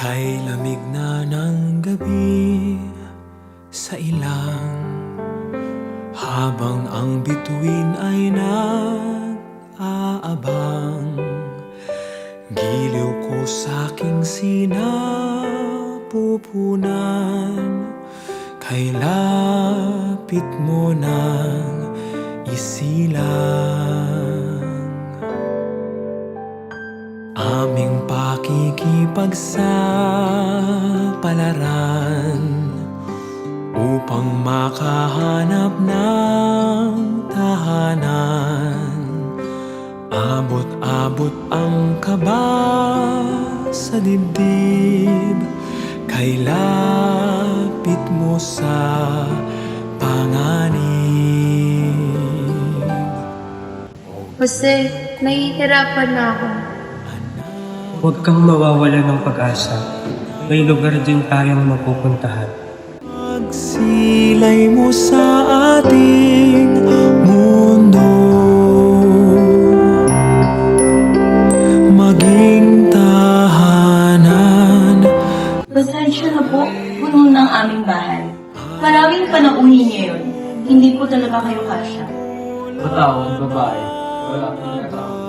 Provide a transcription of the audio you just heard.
Kay lamig na ng gabi sa ilang, habang ang bituin ay nag-aabang. Giliw ko sa'king sinapupunan, kay lapit mo nang isilang. Aming pakikipagsapalaran upang makahanap ng tahanan. Abot-abot ang kaba sa dibdib, kay lapit mo sa panganib. Jose, nahihirapan na ako. Huwag kang mawawala ng pag-asa. May lugar din tayong mapupuntahan. Pagsilay mo sa ating mundo, maging tahanan. Pasensya na po, puno ng aming bahay. Maraming panauhin niyo yun. Hindi po talaga kayo kasya. Matawang babae, wala po nagkataon.